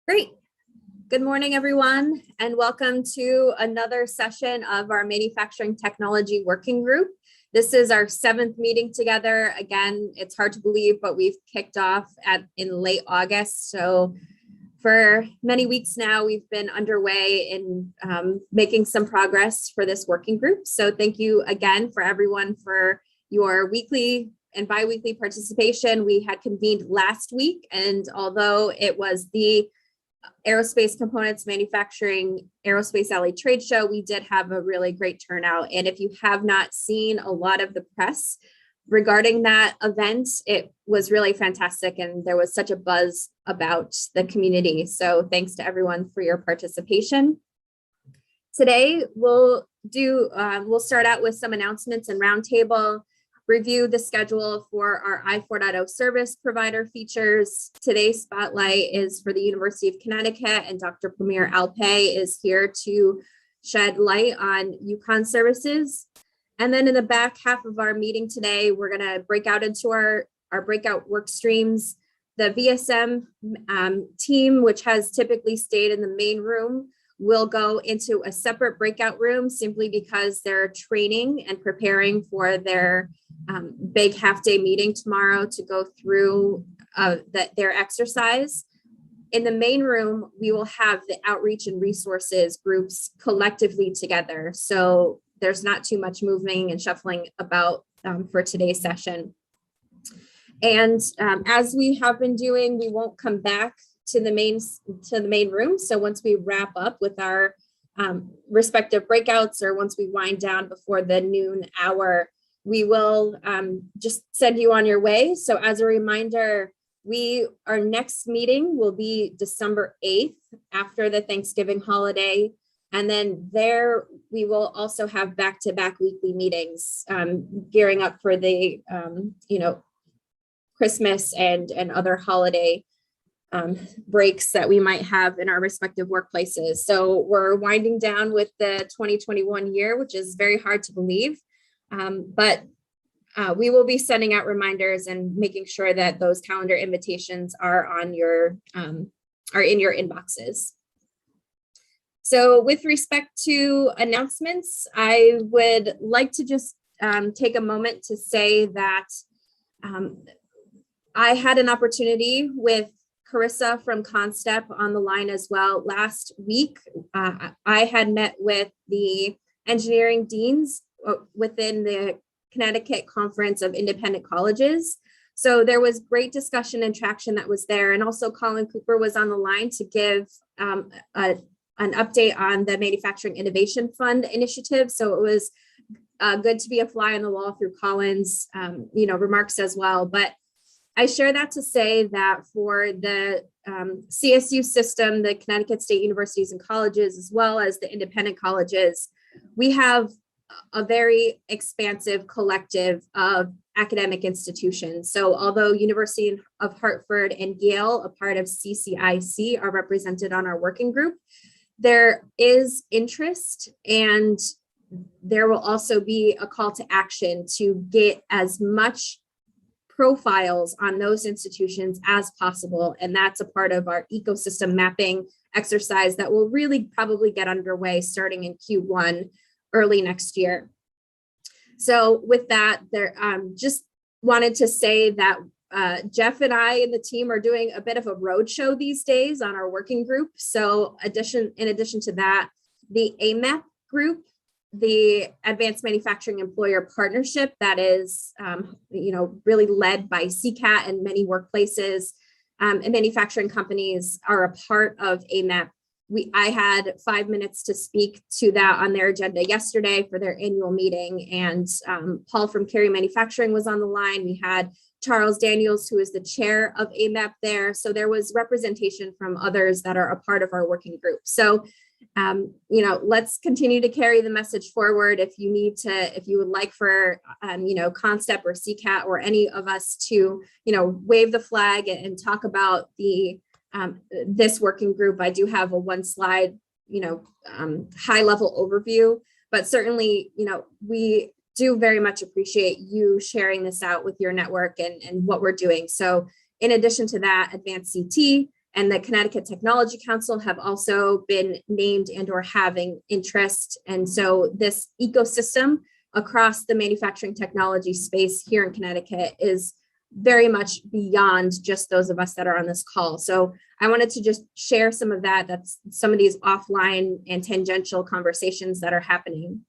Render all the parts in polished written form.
Great. Good morning, everyone, and welcome to another session of our Manufacturing Technology Working Group. This is our 7th meeting together. Again, it's hard to believe, but we've kicked off in late August. So for many weeks now, we've been underway in making some progress for this working group. So thank you again for everyone for your weekly and bi-weekly participation. We had convened last week, and although it was the Aerospace Components Manufacturing Aerospace Alley Trade Show, we did have a really great turnout. And if you have not seen a lot of the press regarding that event, it was really fantastic. And there was such a buzz about the community. So thanks to everyone for your participation. Today, we'll start out with some announcements and roundtable, review the schedule for our i4.0 service provider features. Today's spotlight is for the University of Connecticut, and Dr. Premier Alpay is here to shed light on Yukon services. And then in the back half of our meeting today, we're going to break out into our breakout work streams. The VSM team, which has typically stayed in the main room, will go into a separate breakout room simply because they're training and preparing for their big half-day meeting tomorrow to go through their exercise. In the main room, we will have the outreach and resources groups collectively together. So there's not too much moving and shuffling about for today's session. And as we have been doing, we won't come back to the main room. So once we wrap up with our respective breakouts, or once we wind down before the noon hour, we will just send you on your way. So as a reminder, our next meeting will be December 8th after the Thanksgiving holiday. And then there we will also have back-to-back weekly meetings, gearing up for the Christmas and other holiday breaks that we might have in our respective workplaces. So we're winding down with the 2021 year, which is very hard to believe. But we will be sending out reminders and making sure that those calendar invitations are in your inboxes. So with respect to announcements, I would like to just take a moment to say that I had an opportunity with Carissa from Constep on the line as well. Last week, I had met with the engineering deans within the Connecticut Conference of Independent Colleges. So there was great discussion and traction that was there. And also Colin Cooper was on the line to give an update on the Manufacturing Innovation Fund initiative. So it was good to be a fly on the wall through Colin's remarks as well. But I share that to say that for the CSU system, the Connecticut State Universities and Colleges, as well as the independent colleges, we have a very expansive collective of academic institutions. So although University of Hartford and Yale, a part of CCIC, are represented on our working group, there is interest, and there will also be a call to action to get as much profiles on those institutions as possible. And that's a part of our ecosystem mapping exercise that will really probably get underway starting in Q1 early next year. So with that, just wanted to say that Jeff and I and the team are doing a bit of a roadshow these days on our working group. So in addition to that, the AMAP group, the Advanced Manufacturing Employer Partnership, that is, really led by CCAT, and many workplaces and manufacturing companies are a part of AMAP. I had 5 minutes to speak to that on their agenda yesterday for their annual meeting, and Paul from Carey Manufacturing was on the line. We had Charles Daniels, who is the chair of AMAP there. So there was representation from others that are a part of our working group. So let's continue to carry the message forward. If you would like for, Constep or CCAT or any of us to, wave the flag and talk about this working group, I do have a 1-slide, high level overview, but certainly, we do very much appreciate you sharing this out with your network and what we're doing. So in addition to that, Advanced CT and the Connecticut Technology Council have also been named and or having interest. And so this ecosystem across the manufacturing technology space here in Connecticut is very much beyond just those of us that are on this call. So I wanted to just share some of that. That's some of these offline and tangential conversations that are happening.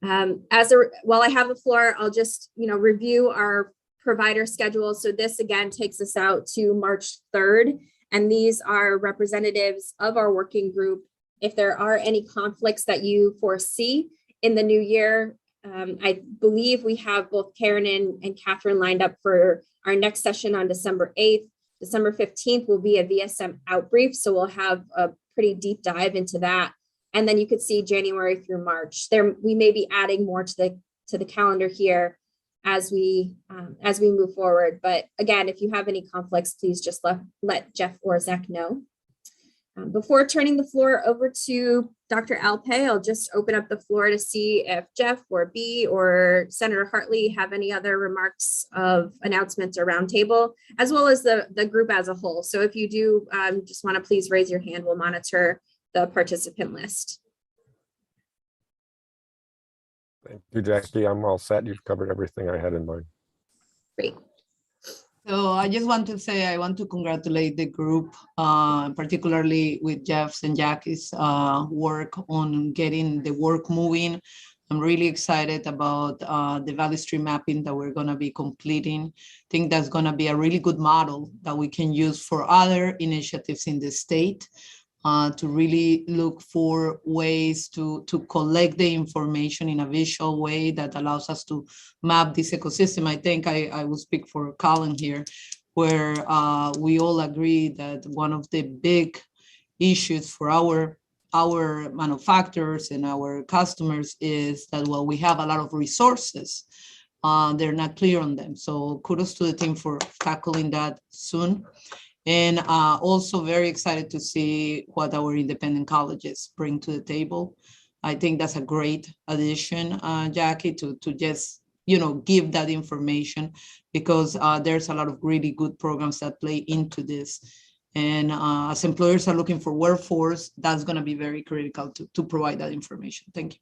While I have the floor, I'll just review our provider schedule. So this again takes us out to March 3rd, and these are representatives of our working group. If there are any conflicts that you foresee in the new year, I believe we have both Karen and Catherine lined up for our next session on December 8th. December 15th will be a VSM outbrief, so we'll have a pretty deep dive into that. And then you could see January through March. We may be adding more to the calendar here as we move forward. But again, if you have any conflicts, please just let Jeff or Zach know. Before turning the floor over to Dr. Alpay, I'll just open up the floor to see if Jeff or B or Senator Hartley have any other remarks of announcements or roundtable, as well as the group as a whole. So if you do just want to please raise your hand, we'll monitor the participant list. Thank you, Jackie. I'm all set. You've covered everything I had in mind. Great. So I just want to say I want to congratulate the group, particularly with Jeff's and Jackie's work on getting the work moving. I'm really excited about the value stream mapping that we're going to be completing. I think that's going to be a really good model that we can use for other initiatives in the state. To really look for ways to collect the information in a visual way that allows us to map this ecosystem. I think I will speak for Colin here, where we all agree that one of the big issues for our manufacturers and our customers is that while we have a lot of resources, they're not clear on them. So kudos to the team for tackling that soon. And also very excited to see what our independent colleges bring to the table. I think that's a great addition, Jackie, to just, give that information, because there's a lot of really good programs that play into this. And as employers are looking for workforce, that's going to be very critical to provide that information. Thank you.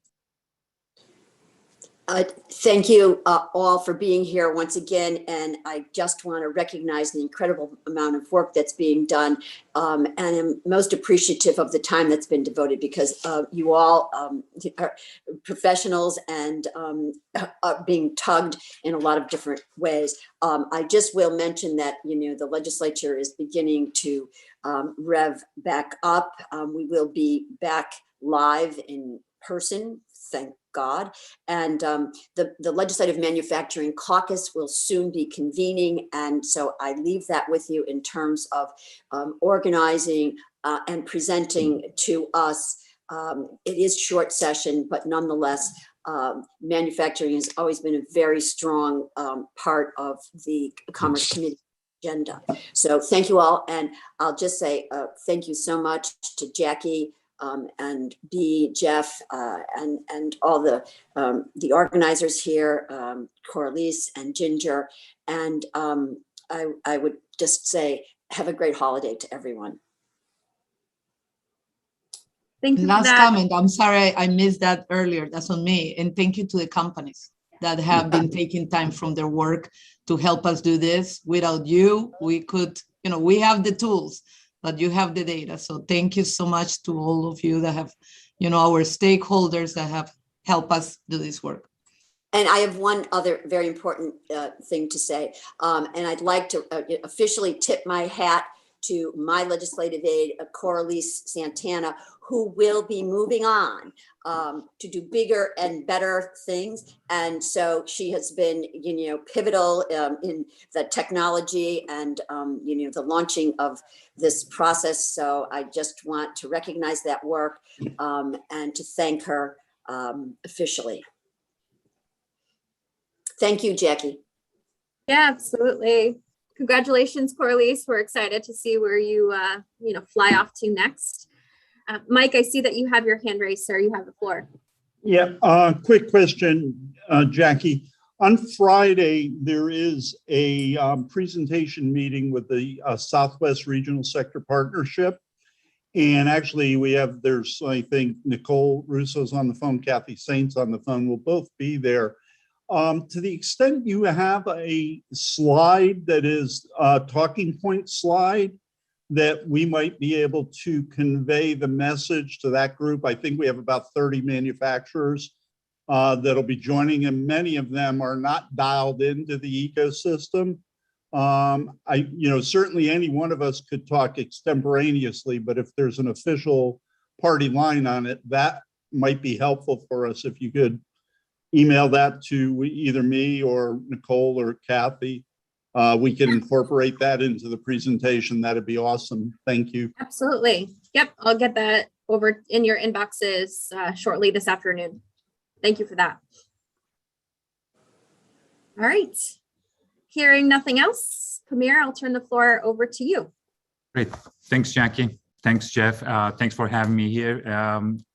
Thank you all for being here once again, and I just want to recognize the incredible amount of work that's being done, and I'm most appreciative of the time that's been devoted, because you all are professionals and are being tugged in a lot of different ways. I just will mention that the legislature is beginning to rev back up. We will be back live in person, thank God. And the Legislative Manufacturing Caucus will soon be convening. And so I leave that with you in terms of organizing and presenting to us. It is short session, but nonetheless, manufacturing has always been a very strong part of the Commerce Committee agenda. So thank you all. And I'll just say thank you so much to Jackie, and B, Jeff, and all the organizers here, Corliss and Ginger. And I would just say, have a great holiday to everyone. Thank you. Last comment, I'm sorry I missed that earlier. That's on me. And thank you to the companies that have been taking time from their work to help us do this. Without you, we could, we have the tools, but you have the data. So thank you so much to all of you that have, our stakeholders that have helped us do this work. And I have one other very important thing to say. And I'd like to officially tip my hat to my legislative aide, Corliss Santana, who will be moving on to do bigger and better things. And so she has been, pivotal in the technology and, the launching of this process. So I just want to recognize that work and to thank her officially. Thank you, Jackie. Yeah, absolutely. Congratulations, Corliss. We're excited to see where you, fly off to next. Mike, I see that you have your hand raised, sir. You have the floor. Yeah, quick question, Jackie. On Friday, there is a presentation meeting with the Southwest Regional Sector Partnership. And actually there's, I think, Nicole Russo's on the phone, Kathy Saint's on the phone. We'll both be there. To the extent you have a slide that is a talking point slide that we might be able to convey the message to that group. I think we have about 30 manufacturers that'll be joining, and many of them are not dialed into the ecosystem. Certainly any one of us could talk extemporaneously, but if there's an official party line on it, that might be helpful for us. If you could email that to either me or Nicole or Kathy, we can incorporate that into the presentation. That'd be awesome. Thank you. Absolutely. Yep, I'll get that over in your inboxes shortly this afternoon. Thank you for that. All right. Hearing nothing else, Pamir, I'll turn the floor over to you. Great. Thanks, Jackie. Thanks, Jeff. Thanks for having me here.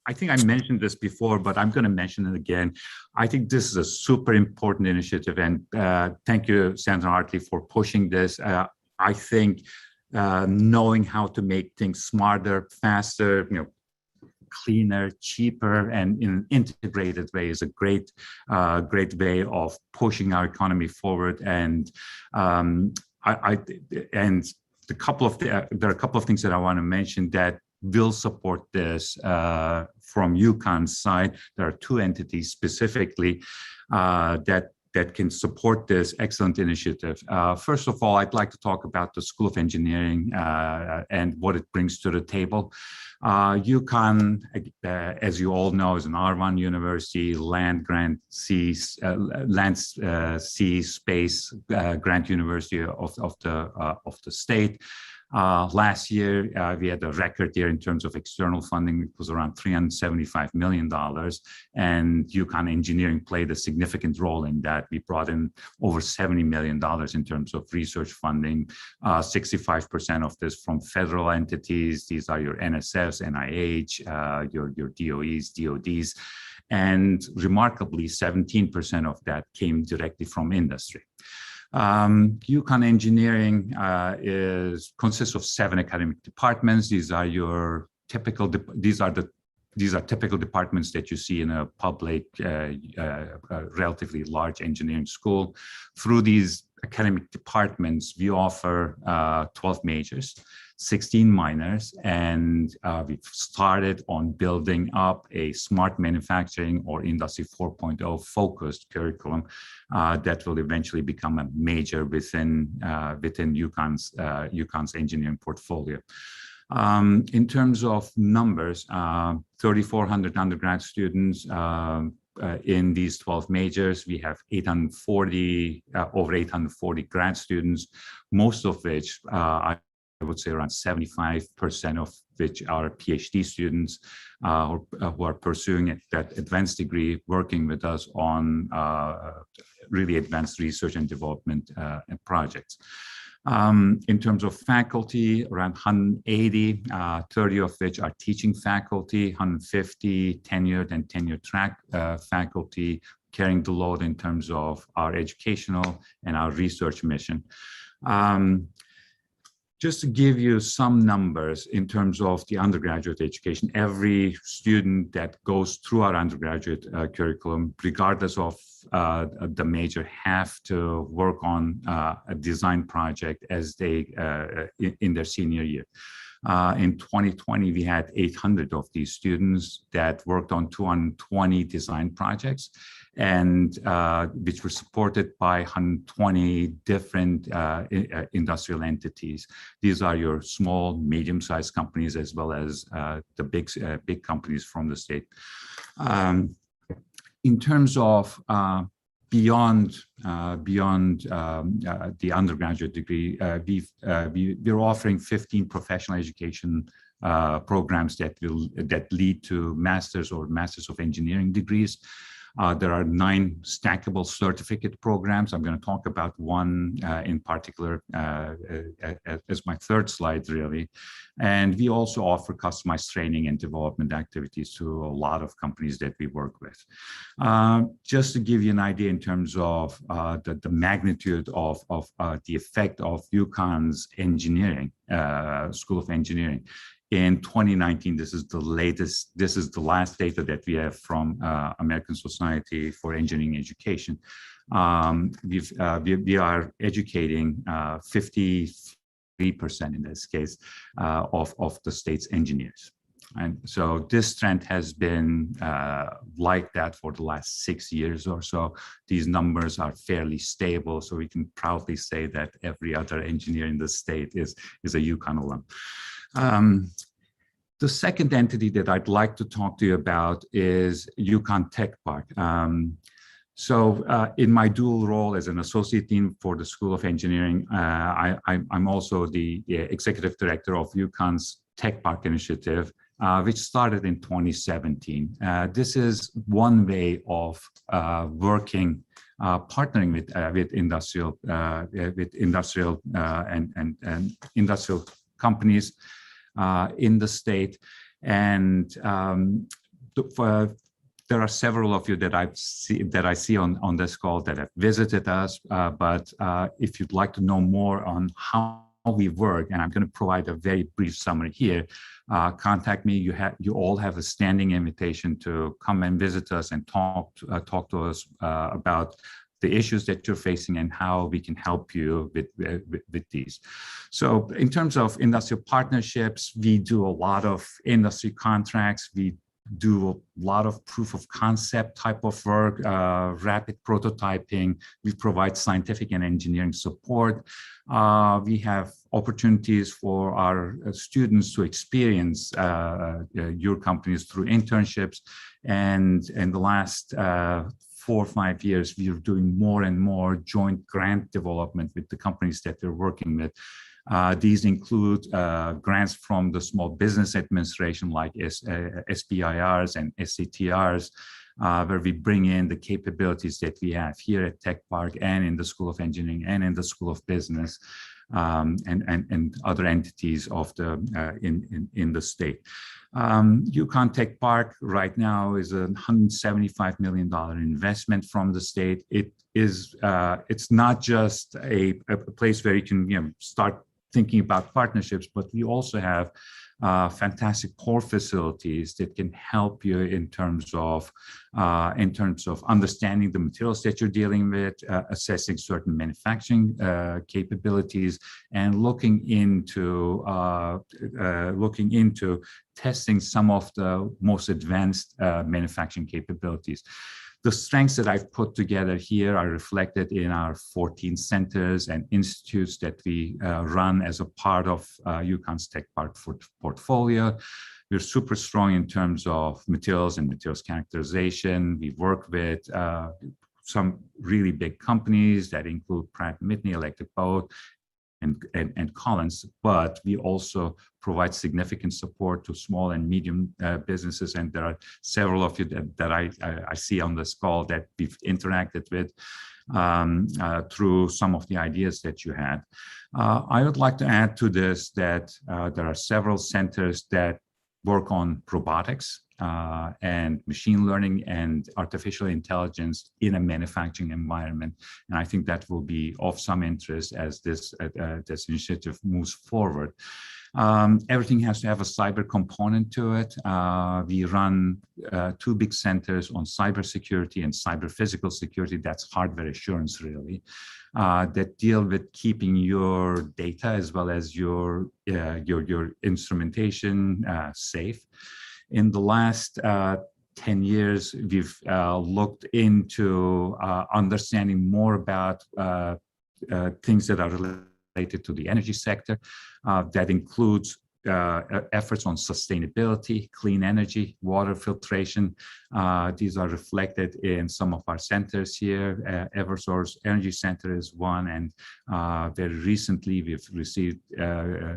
I think I mentioned this before, but I'm going to mention it again. I think this is a super important initiative, and thank you, Sandra Hartley, for pushing this. I think knowing how to make things smarter, faster, cleaner, cheaper, and in an integrated way is a great way of pushing our economy forward. And there are a couple of things that I want to mention that will support this from Yukon's side. There are two entities specifically that can support this excellent initiative. First of all, I'd like to talk about the School of Engineering and what it brings to the table. Yukon, as you all know, is an R1 university, land sea space grant university of the state. Last year, we had a record year in terms of external funding. It was around $375 million, and Yukon Engineering played a significant role in that. We brought in over $70 million in terms of research funding, 65% of this from federal entities. These are your NSFs, NIH, your DOEs, DODs, and remarkably, 17% of that came directly from industry. Yukon Engineering consists of 7 academic departments. These are typical departments that you see in a public, relatively large engineering school. Through these academic departments, we offer 12 majors, 16 minors, and we've started on building up a smart manufacturing or Industry 4.0 focused curriculum that will eventually become a major within Yukon's engineering portfolio. In terms of numbers, 3,400 undergrad students in these 12 majors. We have over 840 grad students, most of which I would say around 75% of which are PhD students who are pursuing that advanced degree, working with us on really advanced research and development projects. In terms of faculty, around 180, 30 of which are teaching faculty, 150 tenured and tenure-track faculty, carrying the load in terms of our educational and our research mission. Just to give you some numbers in terms of the undergraduate education, every student that goes through our undergraduate curriculum, regardless of the major, have to work on a design project as they in their senior year. In 2020, we had 800 of these students that worked on 220 design projects, and which were supported by 120 different industrial entities. These are your small, medium-sized companies, as well as the big companies from the state. In terms of beyond the undergraduate degree, we're offering 15 professional education programs that lead to masters or masters of engineering degrees. There are 9 stackable certificate programs. I'm going to talk about one in particular as my third slide, really. And we also offer customized training and development activities to a lot of companies that we work with. Just to give you an idea in terms of the magnitude of the effect of Yukon's engineering, School of Engineering. In 2019, this is the last data that we have from American Society for Engineering Education. We are educating 53% in this case of the state's engineers. And so this trend has been like that for the last 6 years or so. These numbers are fairly stable, so we can proudly say that every other engineer in the state is a Yukon alum. The second entity that I'd like to talk to you about is Yukon Tech Park. In my dual role as an associate dean for the School of Engineering, I'm also the executive director of Yukon's Tech Park initiative, which started in 2017. This is one way of working, partnering with industrial and industrial companies in the state, and there are several of you that I see on this call that have visited us. But if you'd like to know more on how we work, and I'm going to provide a very brief summary here, contact me. You all have a standing invitation to come and visit us and talk to us about the issues that you're facing and how we can help you with these. So in terms of industrial partnerships, we do a lot of industry contracts. We do a lot of proof of concept type of work, rapid prototyping. We provide scientific and engineering support. We have opportunities for our students to experience your companies through internships. And in the last 4 or 5 years, we are doing more and more joint grant development with the companies that we're working with. These include grants from the Small Business Administration, like SBIRs and SCTRs, where we bring in the capabilities that we have here at Tech Park and in the School of Engineering and in the School of Business, and other entities of the in the state. Yukon Tech Park right now is a $175 million investment from the state. It's not just a place where you can start thinking about partnerships, but we also have fantastic core facilities that can help you in terms of understanding the materials that you're dealing with, assessing certain manufacturing capabilities, and looking into testing some of the most advanced manufacturing capabilities. The strengths that I've put together here are reflected in our 14 centers and institutes that we run as a part of Yukon's Tech Park portfolio. We're super strong in terms of materials and materials characterization. We work with some really big companies that include Pratt & Whitney, Electric Boat, and Collins, but we also provide significant support to small and medium businesses. And there are several of you that I see on this call that we've interacted with through some of the ideas that you had. I would like to add to this that there are several centers that work on robotics and machine learning and artificial intelligence in a manufacturing environment. And I think that will be of some interest as this initiative moves forward. Everything has to have a cyber component to it. We run 2 big centers on cybersecurity and cyber physical security. That's hardware assurance, really, that deal with keeping your data as well as your instrumentation safe. In the last 10 years, we've looked into understanding more about things that are related to the energy sector. That includes efforts on sustainability, clean energy, water filtration. These are reflected in some of our centers here. Eversource Energy Center is one, and very recently we've received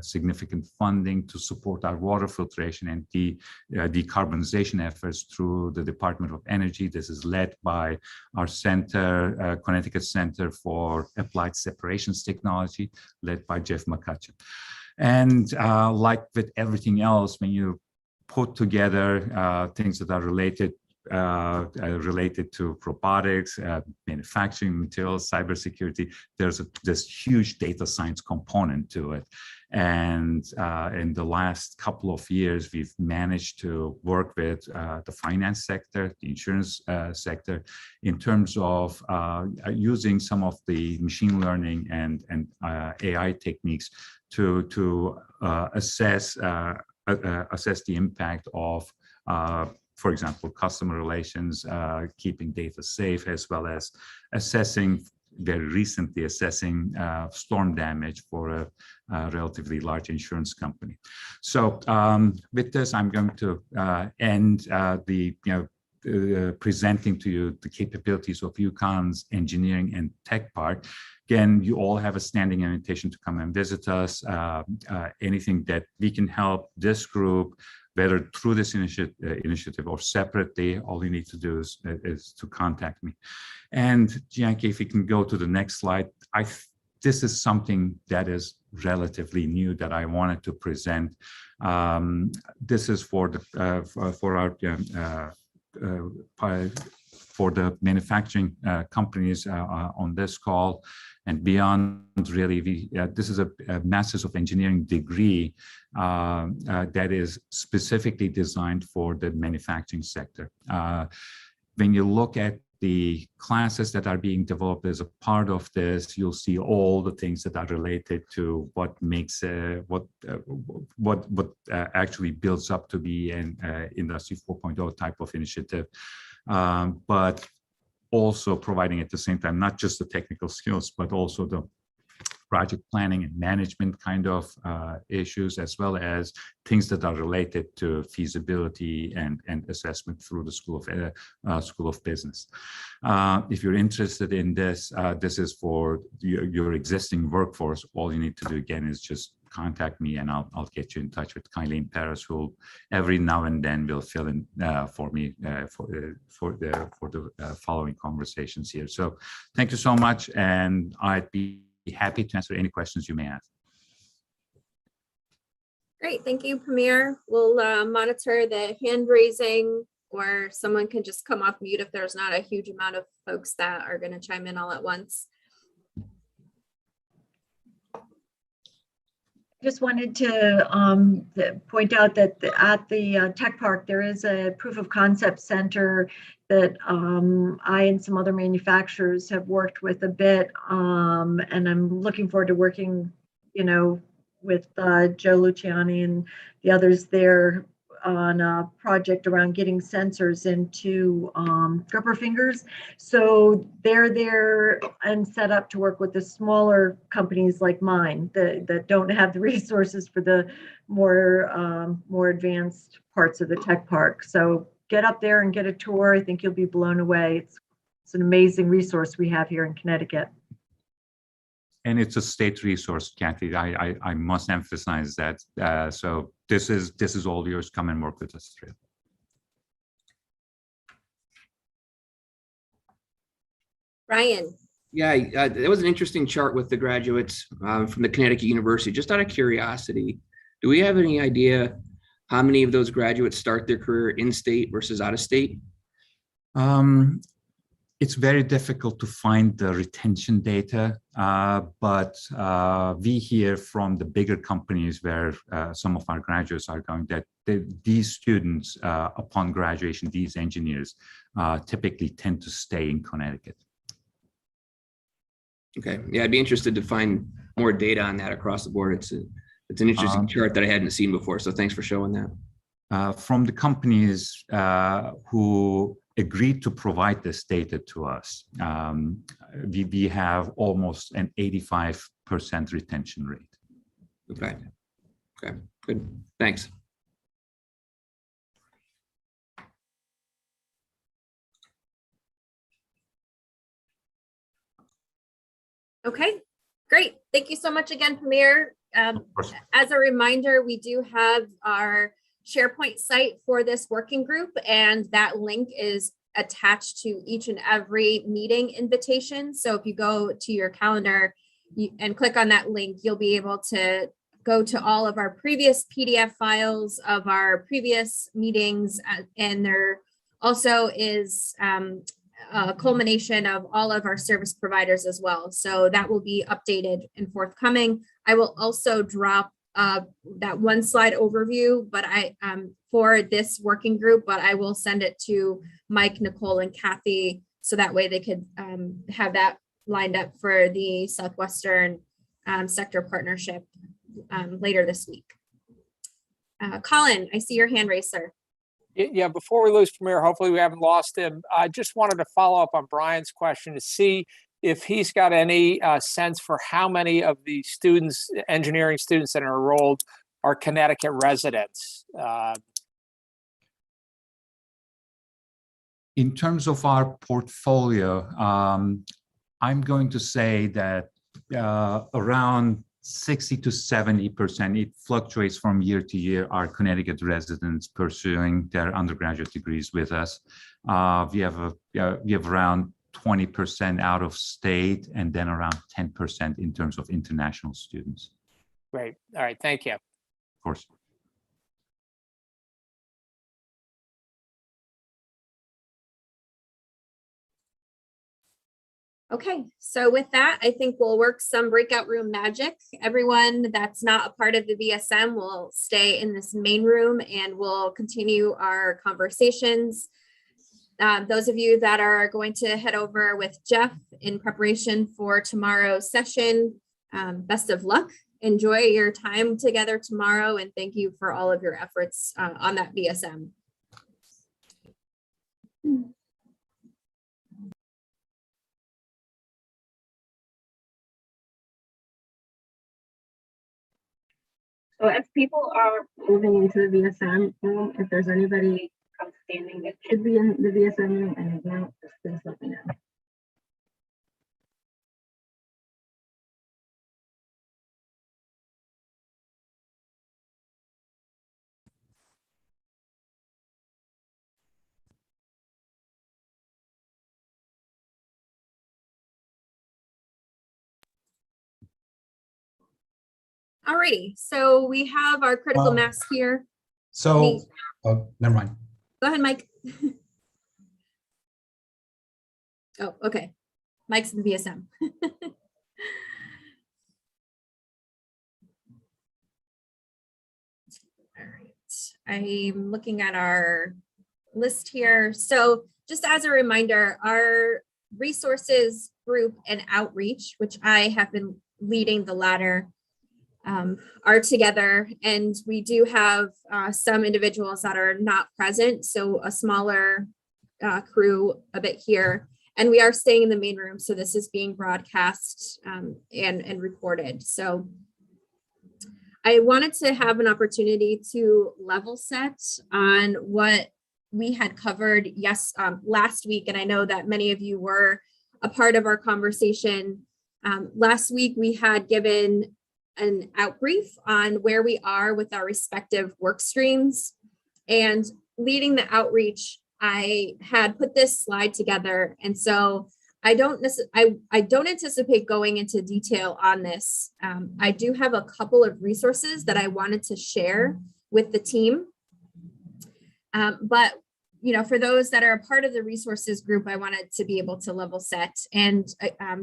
significant funding to support our water filtration and decarbonization efforts through the Department of Energy. This is led by our center, Connecticut Center for Applied Separations Technology, led by Jeff McCutcheon. And like with everything else, when you put together things that are related to robotics, manufacturing materials, cybersecurity, there's this huge data science component to it. And in the last couple of years, we've managed to work with the finance sector, the insurance sector, in terms of using some of the machine learning and AI techniques to assess the impact of, for example, customer relations, keeping data safe, as well as very recently assessing storm damage for a relatively large insurance company. So with this, I'm going to end presenting to you the capabilities of Yukon's engineering and tech park. Again, you all have a standing invitation to come and visit us. Anything that we can help this group, whether through this initiative or separately, all you need to do is to contact me. And Jackie, if you can go to the next slide. This is something that is relatively new that I wanted to present. This is for the manufacturing companies on this call and beyond. Really, this is a Master's of Engineering degree that is specifically designed for the manufacturing sector. When you look at the classes that are being developed as a part of this, you'll see all the things that are related to what makes what actually builds up to be an Industry 4.0 type of initiative, but also providing at the same time not just the technical skills, but also the project planning and management kind of issues, as well as things that are related to feasibility and assessment through the School of Business. If you're interested in this, this is for your existing workforce. All you need to do again is just contact me, and I'll get you in touch with Kylene Paris, who every now and then will fill in for me for the following conversations here. So thank you so much, and I'd be happy to answer any questions you may have. Great, thank you, Premier. We'll monitor the hand raising, or someone can just come off mute if there's not a huge amount of folks that are going to chime in all at once. Just wanted to point out that at the Tech Park, there is a proof of concept center that I and some other manufacturers have worked with a bit, and I'm looking forward to working, with Joe Luciani and the others there on a project around getting sensors into gripper fingers. So they're there and set up to work with the smaller companies like mine that don't have the resources for the more advanced parts of the tech park. So get up there and get a tour. I think you'll be blown away. It's an amazing resource we have here in Connecticut. And it's a state resource, Kathy. I must emphasize that. So this is all yours. Come and work with us. Ryan. Yeah, it was an interesting chart with the graduates from the Connecticut University. Just out of curiosity, do we have any idea how many of those graduates start their career in state versus out of state? It's very difficult to find the retention data, but we hear from the bigger companies where some of our graduates are going that these students, upon graduation, these engineers typically tend to stay in Connecticut. Okay, yeah, I'd be interested to find more data on that across the board. It's an interesting chart that I hadn't seen before, so thanks for showing that. From the companies who agreed to provide this data to us, we have almost an 85% retention rate. Okay. Okay. Good, thanks. Okay, great. Thank you so much again, Premier. Of course. As a reminder, we do have our SharePoint site for this working group, and that link is attached to each and every meeting invitation. So if you go to your calendar and click on that link, you'll be able to go to all of our previous PDF files of our previous meetings, and there also is a culmination of all of our service providers as well. So that will be updated and forthcoming. I will also drop that one slide overview, but for this working group, but I will send it to Mike, Nicole, and Kathy, so that way they could have that lined up for the Southwestern sector partnership later this week. Colin, I see your hand raised, sir. Yeah, before we lose Premier, hopefully we haven't lost him. I just wanted to follow up on Brian's question to see if he's got any sense for how many of the students, engineering students that are enrolled, are Connecticut residents. In terms of our portfolio, I'm going to say that around 60 to 70%, it fluctuates from year to year, are Connecticut residents pursuing their undergraduate degrees with us. We have around 20% out of state, and then around 10% in terms of international students. Great. All right. Thank you. Of course. Okay, so with that, I think we'll work some breakout room magic. Everyone that's not a part of the VSM will stay in this main room, and we'll continue our conversations. Those of you that are going to head over with Jeff in preparation for tomorrow's session, best of luck. Enjoy your time together tomorrow, and thank you for all of your efforts on that VSM. So as people are moving into the VSM room, if there's anybody outstanding that should be in the VSM room and is not, just please let me know. Alrighty, so we have our critical mass here. So, oh, never mind. Go ahead, Mike. Oh, okay. Mike's in the VSM. All right, I'm looking at our list here. So just as a reminder, our resources group and outreach, which I have been leading the latter, are together, and we do have some individuals that are not present, so a smaller crew a bit here, and we are staying in the main room, so this is being broadcast and recorded. So I wanted to have an opportunity to level set on what we had covered last week, and I know that many of you were a part of our conversation. Last week we had given an outbrief on where we are with our respective work streams, and leading the outreach, I had put this slide together, and so I don't anticipate going into detail on this. I do have a couple of resources that I wanted to share with the team, but for those that are a part of the resources group, I wanted to be able to level set. And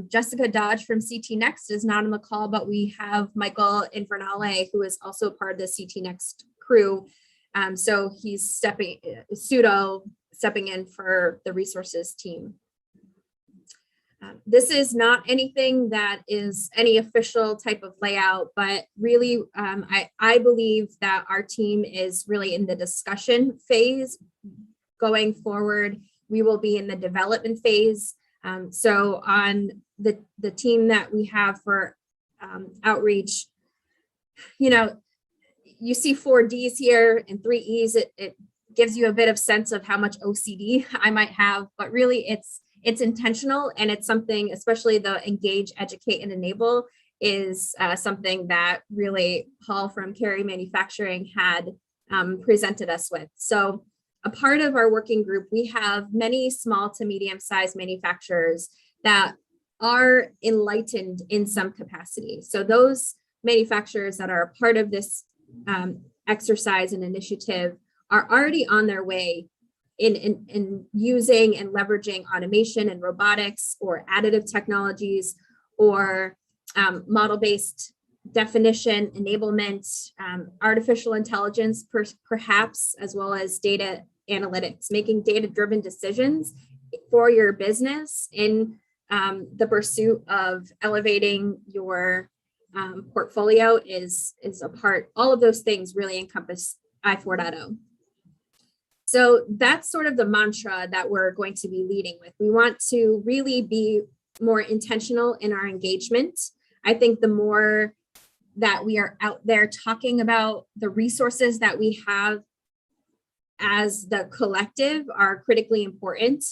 Jessica Dodge from CT Next is not on the call, but we have Michael Infernale, who is also part of the CT Next crew. So he's stepping in for the resources team. This is not anything that is any official type of layout, but really, I believe that our team is really in the discussion phase. Going forward, we will be in the development phase. So on the team that we have for outreach, you see 4 Ds here and 3 Es. It gives you a bit of sense of how much OCD I might have, but really it's intentional, and it's something, especially the engage, educate, and enable is something that really Paul from Carey Manufacturing had presented us with. So a part of our working group, we have many small to medium-sized manufacturers that are enlightened in some capacity. So those manufacturers that are a part of this exercise and initiative are already on their way in using and leveraging automation and robotics or additive technologies or model-based definition, enablement, artificial intelligence, perhaps, as well as data analytics, making data-driven decisions for your business in the pursuit of elevating your portfolio is a part. All of those things really encompass i4.0. So that's sort of the mantra that we're going to be leading with. We want to really be more intentional in our engagement. I think the more that we are out there talking about the resources that we have as the collective are critically important.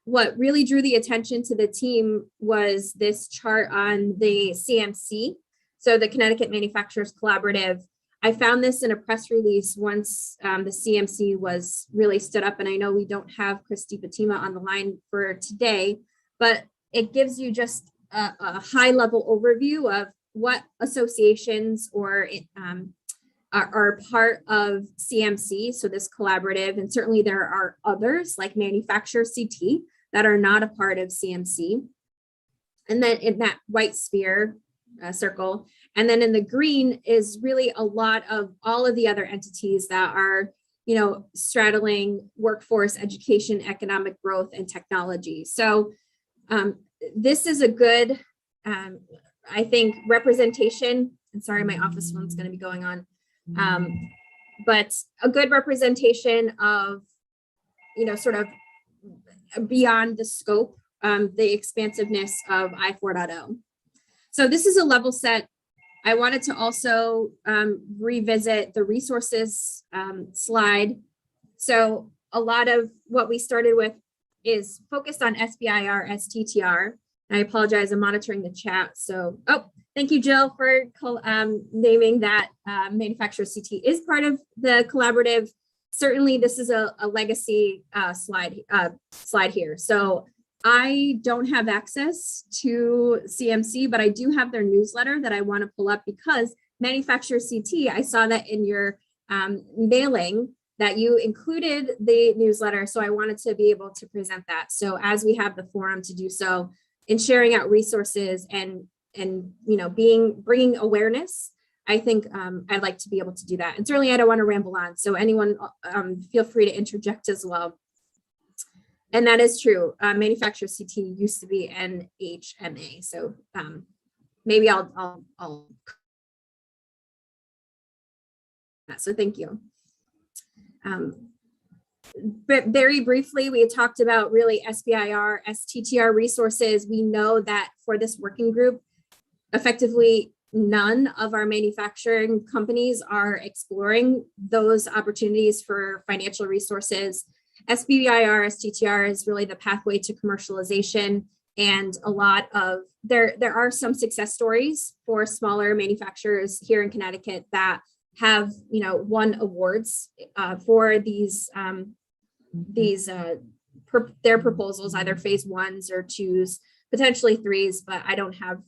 What really drew the attention to the team was this chart on the CMC, so the Connecticut Manufacturers Collaborative. I found this in a press release once the CMC was really stood up, and I know we don't have Christy Fatima on the line for today, but it gives you just a high level overview of what associations or are part of CMC, so this collaborative, and certainly there are others like Manufacturer CT that are not a part of CMC. And then in that white sphere circle, and then in the green is really a lot of all of the other entities that are, you know, straddling workforce, education, economic growth, and technology. So this is a good, I think, representation. And sorry, my office phone's going to be going on. But a good representation of, you know, sort of beyond the scope, the expansiveness of i4.0. So this is a level set. I wanted to also revisit the resources slide. So a lot of what we started with is focused on SBIR, STTR. I apologize, I'm monitoring the chat. So, thank you, Jill, for naming that Manufacturer CT is part of the collaborative. Certainly, this is a legacy slide here. So I don't have access to CMC, but I do have their newsletter that I want to pull up because Manufacturer CT, I saw that in your mailing that you included the newsletter. So I wanted to be able to present that. So as we have the forum to do so, in sharing out resources and you know, bringing awareness, I think I'd like to be able to do that. And certainly I don't want to ramble on. So anyone feel free to interject as well. And that is true. Manufacturer CT used to be NHMA. So maybe I'll so thank you. But very briefly, we had talked about really SBIR, STTR resources. We know that for this working group, effectively none of our manufacturing companies are exploring those opportunities for financial resources. SBIR, STTR is really the pathway to commercialization, and a lot of there are some success stories for smaller manufacturers here in Connecticut that have, you know, won awards for their proposals, either phase 1s or 2s, potentially 3s, but I don't have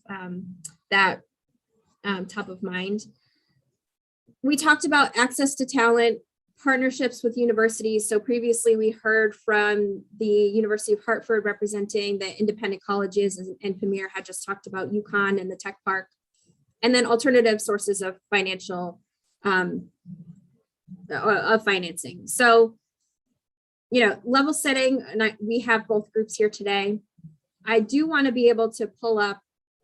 that top of mind. We talked about access to talent, partnerships with universities. So previously we heard from the University of Hartford representing the independent colleges, and Pamir had just talked about Yukon and the tech park, and then alternative sources of financial of financing. So, you know, level setting, and we have both groups here today. I do want to be able to pull up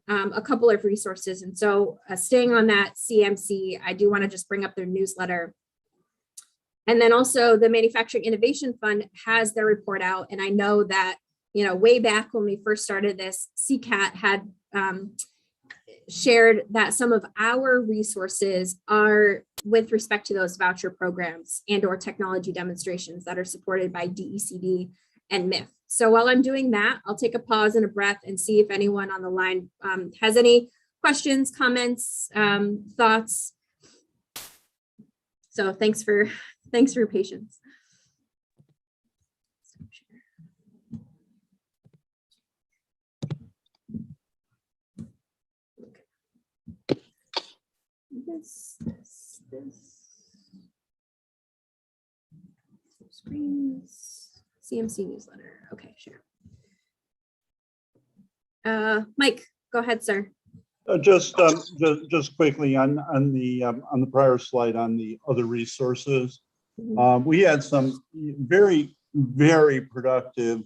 a couple of resources. And so staying on that CMC, I do want to just bring up their newsletter. And then also the Manufacturing Innovation Fund has their report out. And I know that, you know, way back when we first started this, CCAT had shared that some of our resources are with respect to those voucher programs and or technology demonstrations that are supported by DECD and MIF. So while I'm doing that, I'll take a pause and a breath and see if anyone on the line has any questions, comments, thoughts. So thanks for your patience. This. Screens, CMC newsletter. Okay, sure. Mike, go ahead, sir. Just quickly on the prior slide on the other resources, we had some very productive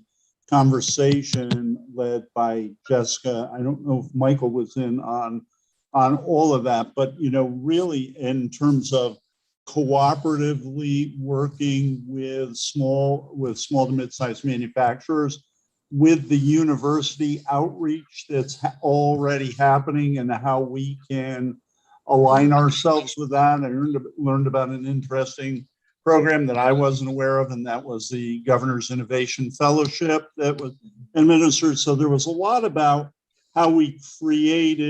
conversation led by Jessica. I don't know if Michael was in on all of that, but really in terms of cooperatively working with small to mid-sized manufacturers, with the university outreach that's already happening and how we can align ourselves with that. I learned about an interesting program that I wasn't aware of, and that was the Governor's Innovation Fellowship that was administered. So there was a lot about how we create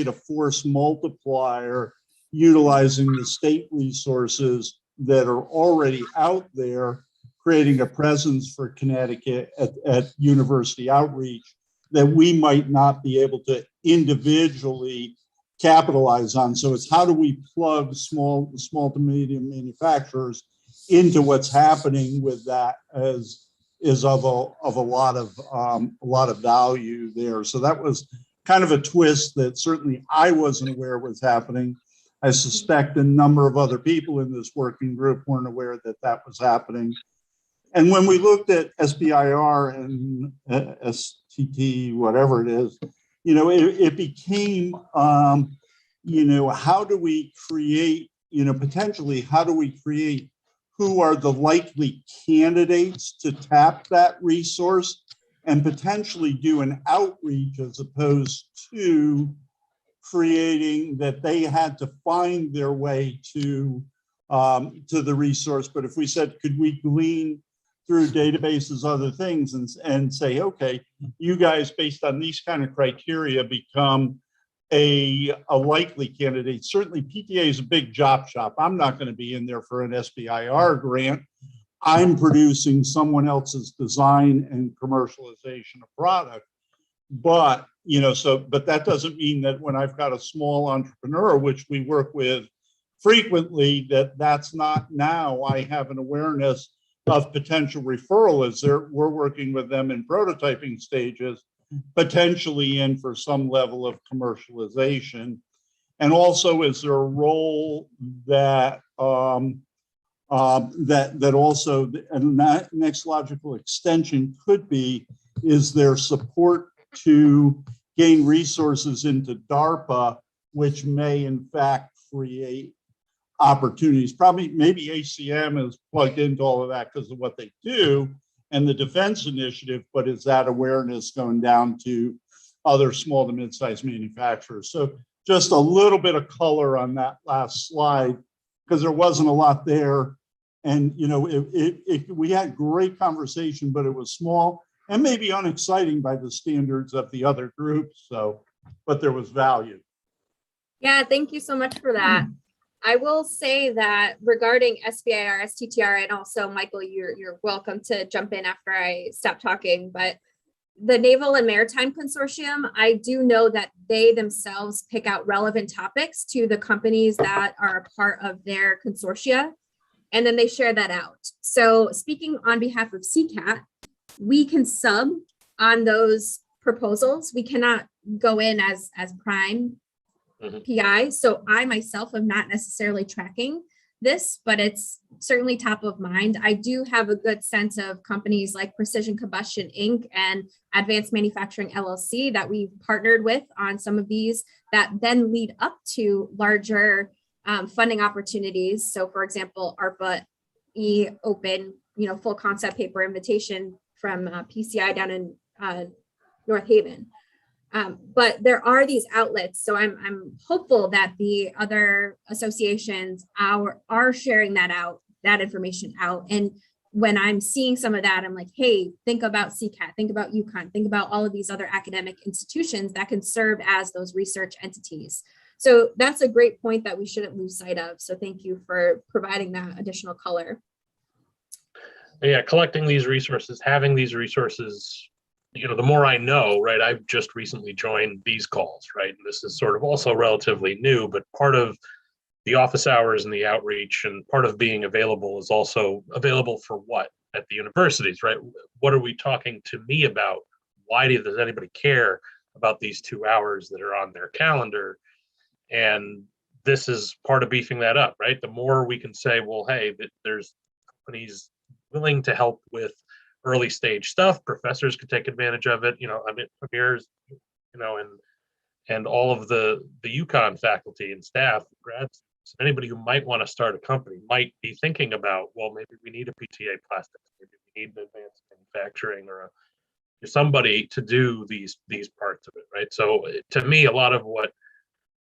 a force multiplier utilizing the state resources that are already out there, creating a presence for Connecticut at university outreach that we might not be able to individually capitalize on. So it's how do we plug small to medium manufacturers into what's happening with that is of a lot of value there. So that was kind of a twist that certainly I wasn't aware was happening. I suspect a number of other people in this working group weren't aware that that was happening. And when we looked at SBIR and STT, whatever it is, it became, how do we create, potentially, how do we create who are the likely candidates to tap that resource and potentially do an outreach as opposed to creating that they had to find their way to the resource. But if we said, could we glean through databases, other things, and say, okay, you guys, based on these kind of criteria, become a likely candidate. Certainly PTA is a big job shop. I'm not going to be in there for an SBIR grant. I'm producing someone else's design and commercialization of product. But, but that doesn't mean that when I've got a small entrepreneur, which we work with frequently, that's not now. I have an awareness of potential referral as we're working with them in prototyping stages, potentially in for some level of commercialization. And also, is there a role that that also, and that next logical extension could be, is there support to gain resources into DARPA, which may in fact create opportunities. Probably, maybe ACM is plugged into all of that because of what they do and the defense initiative, but is that awareness going down to other small to mid-sized manufacturers? So just a little bit of color on that last slide, because there wasn't a lot there. And, we had great conversation, but it was small and maybe unexciting by the standards of the other groups. So, but there was value. Yeah, thank you so much for that. I will say that regarding SBIR, STTR, and also Michael, you're welcome to jump in after I stop talking, but the Naval and Maritime Consortium, I do know that they themselves pick out relevant topics to the companies that are a part of their consortia, and then they share that out. So speaking on behalf of CCAT, we can sub on those proposals. We cannot go in as prime PI. So I myself am not necessarily tracking this, but it's certainly top of mind. I do have a good sense of companies like Precision Combustion Inc. and Advanced Manufacturing LLC that we've partnered with on some of these that then lead up to larger funding opportunities. So for example, ARPA open, full concept paper invitation from PCI down in North Haven. But there are these outlets. So I'm hopeful that the other associations are sharing that information out. And when I'm seeing some of that, I'm like, hey, think about CCAT, think about Yukon, think about all of these other academic institutions that can serve as those research entities. So that's a great point that we shouldn't lose sight of. So thank you for providing that additional color. Yeah, collecting these resources, having these resources, the more I know, right? I've just recently joined these calls, right? And this is sort of also relatively new, but part of the office hours and the outreach and part of being available is also available for what at the universities, right? What are we talking to me about? Why does anybody care about these 2 hours that are on their calendar? And this is part of beefing that up, right? The more we can say, well, hey, there's companies willing to help with early stage stuff, professors could take advantage of it, Premier's, and all of the Yukon faculty and staff, grads, anybody who might want to start a company might be thinking about, well, maybe we need a PTA plastics, maybe we need an advanced manufacturing or somebody to do these parts of it, right? So to me, a lot of what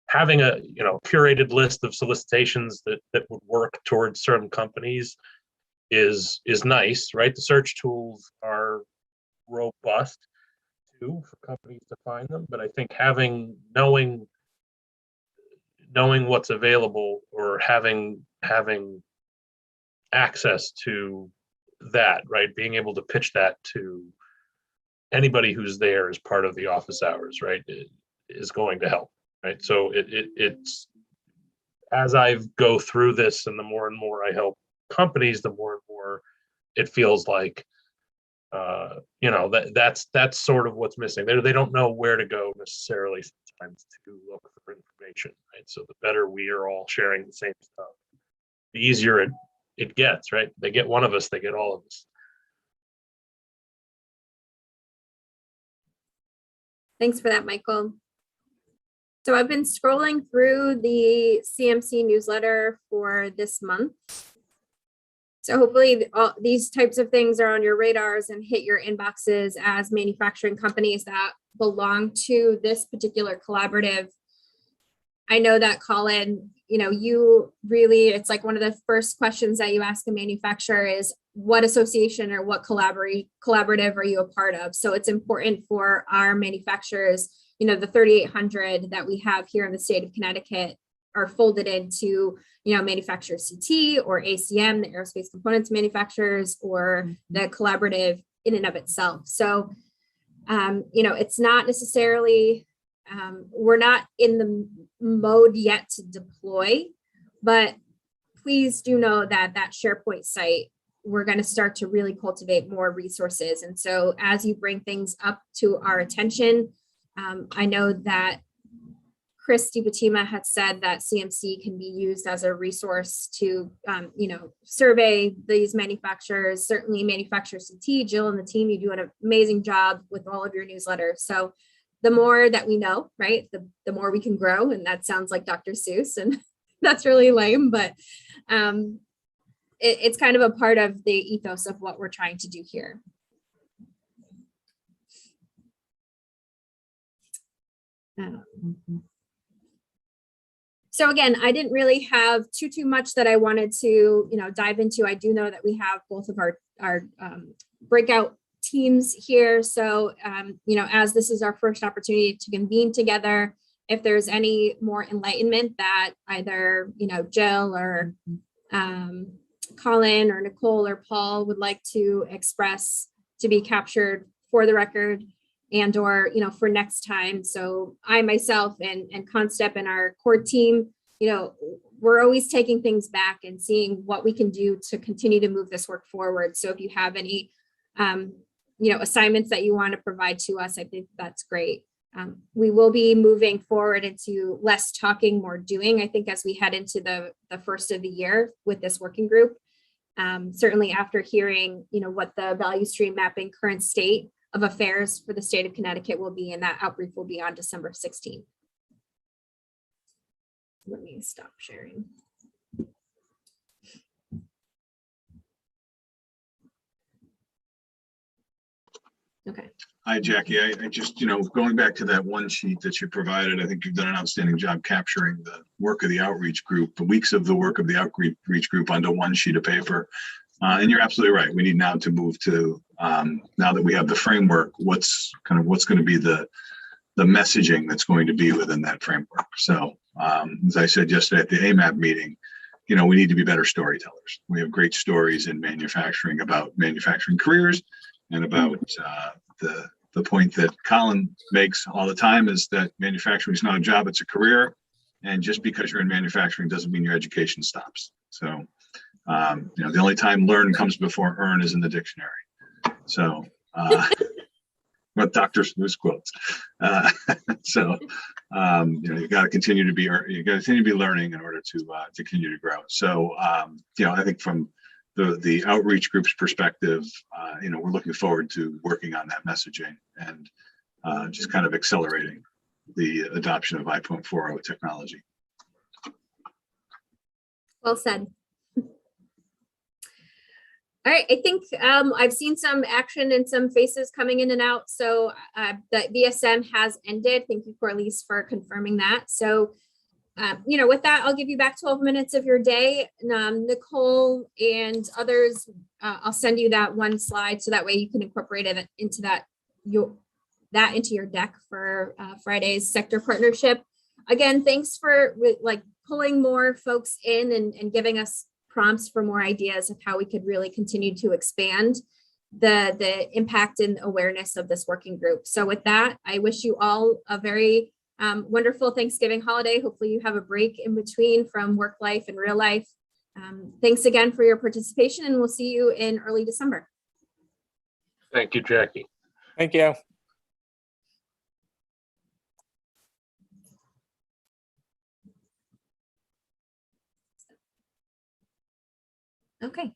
having a curated list of solicitations that would work towards certain companies is nice, right? The search tools are robust too for companies to find them, but I think knowing what's available or having access to that, right? Being able to pitch that to anybody who's there as part of the office hours, right? Is going to help, right? So it's as I go through this and the more and more I help companies, the more and more it feels like that's sort of what's missing. They don't know where to go necessarily sometimes to look for information, right? So the better we are all sharing the same stuff, the easier it gets, right? They get one of us, they get all of us. Thanks for that, Michael. So I've been scrolling through the CMC newsletter for this month. So hopefully these types of things are on your radars and hit your inboxes as manufacturing companies that belong to this particular collaborative. I know that, Colin, you really, it's like one of the first questions that you ask a manufacturer is what association or what collaborative are you a part of? So it's important for our manufacturers, the 3,800 that we have here in the state of Connecticut are folded into, manufacturer CT or ACM, the aerospace components manufacturers, or the collaborative in and of itself. So, it's not necessarily, we're not in the mode yet to deploy, but please do know that SharePoint site, we're going to start to really cultivate more resources. And so as you bring things up to our attention, I know that Chris DiBattima had said that CMC can be used as a resource to, survey these manufacturers, certainly manufacturer CT. Jill and the team, you do an amazing job with all of your newsletters. So the more that we know, right, the more we can grow. And that sounds like Dr. Seuss, and that's really lame, but it's kind of a part of the ethos of what we're trying to do here. So again, I didn't really have too much that I wanted to, dive into. I do know that we have both of our breakout teams here. So, as this is our first opportunity to convene together, if there's any more enlightenment that either, Jill or Colin or Nicole or Paul would like to express to be captured for the record and or, for next time. So I myself and Constep and our core team, we're always taking things back and seeing what we can do to continue to move this work forward. So if you have any, assignments that you want to provide to us, I think that's great. We will be moving forward into less talking, more doing, I think, as we head into the first of the year with this working group. Certainly after hearing, what the value stream mapping current state of affairs for the state of Connecticut will be, and that outbrief will be on December 16th. Let me stop sharing. Okay. Hi, Jackie. I just, going back to that one sheet that you provided, I think you've done an outstanding job capturing the work of the outreach group, the weeks of the work of the outreach group onto one sheet of paper. And you're absolutely right. We need now to move to, now that we have the framework, what's going to be the messaging that's going to be within that framework. So as I said yesterday at the AMAP meeting, we need to be better storytellers. We have great stories in manufacturing about manufacturing careers and about the point that Colin makes all the time is that manufacturing is not a job, it's a career. And just because you're in manufacturing doesn't mean your education stops. So, the only time learn comes before earn is in the dictionary. So, what Dr. Seuss quotes. You got to continue to be learning in order to continue to grow. So, I think from the outreach group's perspective, we're looking forward to working on that messaging and just kind of accelerating the adoption of i4.0 technology. Well said. All right, I think I've seen some action and some faces coming in and out. So the VSM has ended. Thank you, Corliss, for confirming that. So, with that, I'll give you back 12 minutes of your day. Nicole and others, I'll send you that one slide so that way you can incorporate it into into your deck for Friday's sector partnership. Again, thanks for pulling more folks in and giving us prompts for more ideas of how we could really continue to expand the impact and awareness of this working group. So with that, I wish you all a very wonderful Thanksgiving holiday. Hopefully you have a break in between from work life and real life. Thanks again for your participation, and we'll see you in early December. Thank you, Jackie. Thank you. Okay.